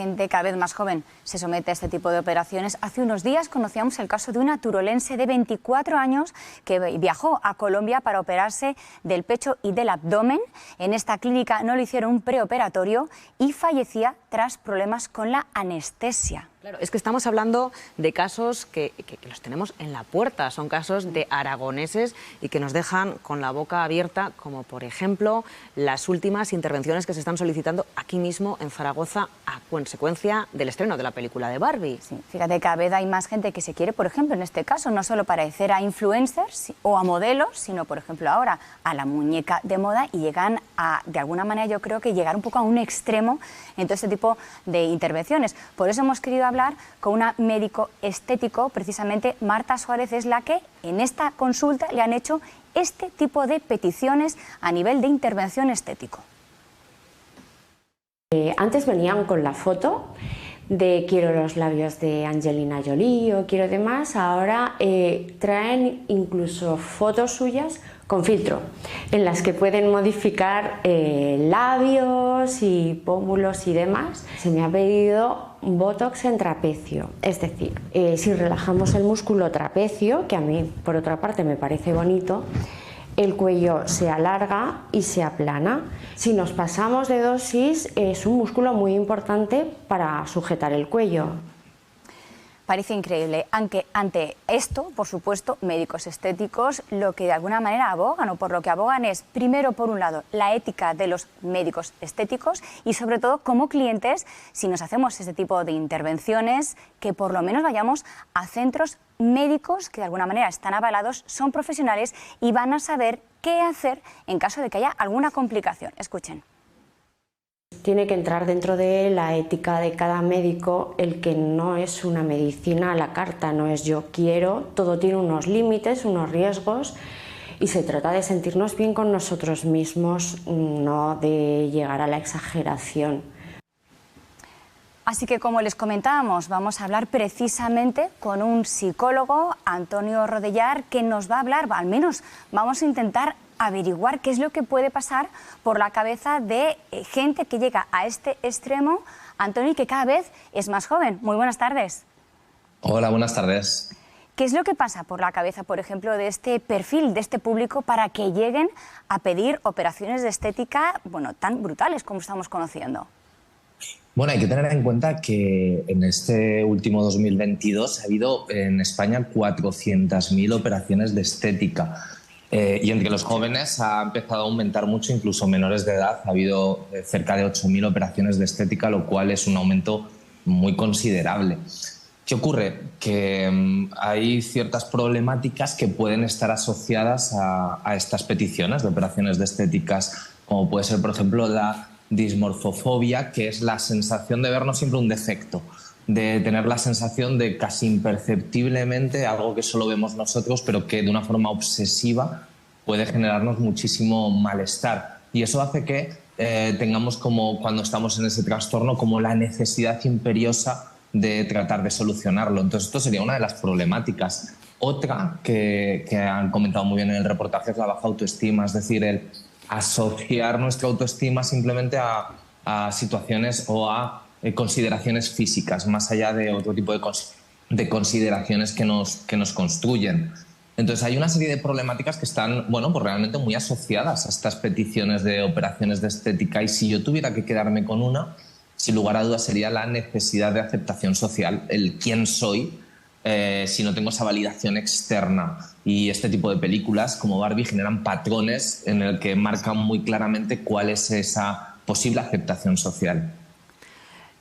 Gente cada vez más joven se somete a este tipo de operaciones. Hace unos días conocíamos el caso de una turolense de 24 años que viajó a Colombia para operarse del pecho y del abdomen. En esta clínica no le hicieron un preoperatorio y fallecía tras problemas con la anestesia. Claro, es que estamos hablando de casos que los tenemos en la puerta, son casos de aragoneses y que nos dejan con la boca abierta, como por ejemplo las últimas intervenciones que se están solicitando aquí mismo en Zaragoza a consecuencia del estreno de la película de Barbie. Sí, fíjate, cada vez hay más gente que se quiere, por ejemplo, en este caso, no solo parecer a influencers o a modelos, sino, por ejemplo, ahora a la muñeca de moda y llegan a, de alguna manera, yo creo que llegar un poco a un extremo en todo este tipo de intervenciones. Por eso hemos querido hablar con una médico estético, precisamente Marta Suárez es la que en esta consulta le han hecho este tipo de peticiones a nivel de intervención estético. Antes venían con la foto de quiero los labios de Angelina Jolie o quiero demás, ahora traen incluso fotos suyas con filtro, en las que pueden modificar labios y pómulos y demás. Se me ha pedido Botox en trapecio, es decir, si relajamos el músculo trapecio, que a mí por otra parte me parece bonito, el cuello se alarga y se aplana. Si nos pasamos de dosis, es un músculo muy importante para sujetar el cuello. Parece increíble, aunque ante esto, por supuesto, médicos estéticos lo que de alguna manera abogan o por lo que abogan es, primero, por un lado, la ética de los médicos estéticos y, sobre todo, como clientes, si nos hacemos este tipo de intervenciones, que por lo menos vayamos a centros médicos que de alguna manera están avalados, son profesionales y van a saber qué hacer en caso de que haya alguna complicación. Escuchen. Tiene que entrar dentro de la ética de cada médico el que no es una medicina a la carta, no es yo quiero, todo tiene unos límites, unos riesgos y se trata de sentirnos bien con nosotros mismos, no de llegar a la exageración. Así que, como les comentábamos, vamos a hablar precisamente con un psicólogo, Antonio Rodellar, que nos va a hablar, al menos vamos a intentar averiguar qué es lo que puede pasar por la cabeza de gente que llega a este extremo, Antonio, y que cada vez es más joven. Muy buenas tardes. Hola, buenas tardes. ¿Qué es lo que pasa por la cabeza, por ejemplo, de este perfil, de este público, para que lleguen a pedir operaciones de estética, bueno, tan brutales como estamos conociendo? Bueno, hay que tener en cuenta que en este último 2022 ha habido en España 400.000 operaciones de estética. Y entre los jóvenes ha empezado a aumentar mucho, incluso menores de edad. Ha habido cerca de 8.000 operaciones de estética, lo cual es un aumento muy considerable. ¿Qué ocurre? Que hay ciertas problemáticas que pueden estar asociadas a estas peticiones de operaciones de estéticas, como puede ser, por ejemplo, la dismorfofobia, que es la sensación de vernos siempre un defecto, de tener la sensación de casi imperceptiblemente algo que solo vemos nosotros, pero que de una forma obsesiva puede generarnos muchísimo malestar. Y eso hace que tengamos, como cuando estamos en ese trastorno, como la necesidad imperiosa de tratar de solucionarlo. Entonces, esto sería una de las problemáticas. Otra que han comentado muy bien en el reportaje es la baja autoestima, es decir, el asociar nuestra autoestima simplemente a situaciones o a consideraciones físicas, más allá de otro tipo de consideraciones que nos construyen. Entonces hay una serie de problemáticas que están, bueno, pues realmente muy asociadas a estas peticiones de operaciones de estética, y si yo tuviera que quedarme con una, sin lugar a dudas sería la necesidad de aceptación social, el quién soy, si no tengo esa validación externa. Y este tipo de películas como Barbie generan patrones en el que marcan muy claramente cuál es esa posible aceptación social.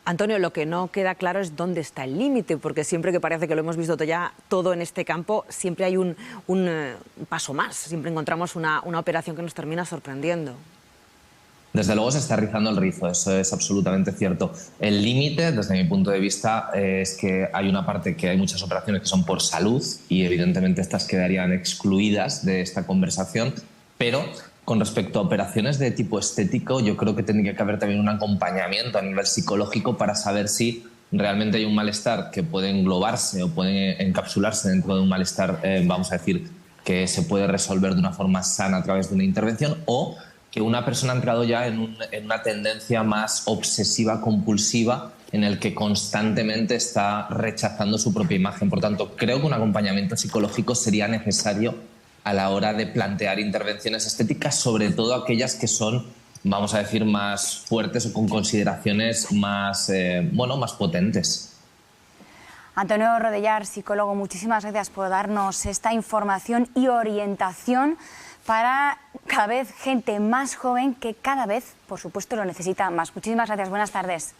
Antonio, lo que no queda claro es dónde está el límite, porque siempre que parece que lo hemos visto ya todo en este campo, siempre hay un paso más, siempre encontramos una operación que nos termina sorprendiendo. Desde luego se está rizando el rizo, eso es absolutamente cierto. El límite, desde mi punto de vista, es que hay una parte que hay muchas operaciones que son por salud y evidentemente estas quedarían excluidas de esta conversación, pero con respecto a operaciones de tipo estético, yo creo que tendría que haber también un acompañamiento a nivel psicológico para saber si realmente hay un malestar que puede englobarse o puede encapsularse dentro de un malestar, vamos a decir, que se puede resolver de una forma sana a través de una intervención, o que una persona ha entrado ya en una tendencia más obsesiva, compulsiva, en el que constantemente está rechazando su propia imagen. Por tanto, creo que un acompañamiento psicológico sería necesario a la hora de plantear intervenciones estéticas, sobre todo aquellas que son, vamos a decir, más fuertes o con consideraciones más, más potentes. Antonio Rodellar, psicólogo, muchísimas gracias por darnos esta información y orientación para cada vez gente más joven que cada vez, por supuesto, lo necesita más. Muchísimas gracias, buenas tardes.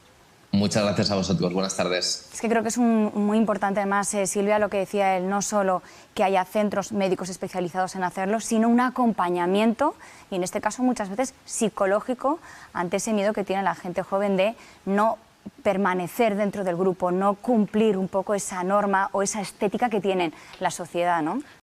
Muchas gracias a vosotros, buenas tardes. Es que creo que es muy importante además, Silvia, lo que decía él, no solo que haya centros médicos especializados en hacerlo, sino un acompañamiento, y en este caso muchas veces psicológico, ante ese miedo que tiene la gente joven de no permanecer dentro del grupo, no cumplir un poco esa norma o esa estética que tiene la sociedad, ¿no?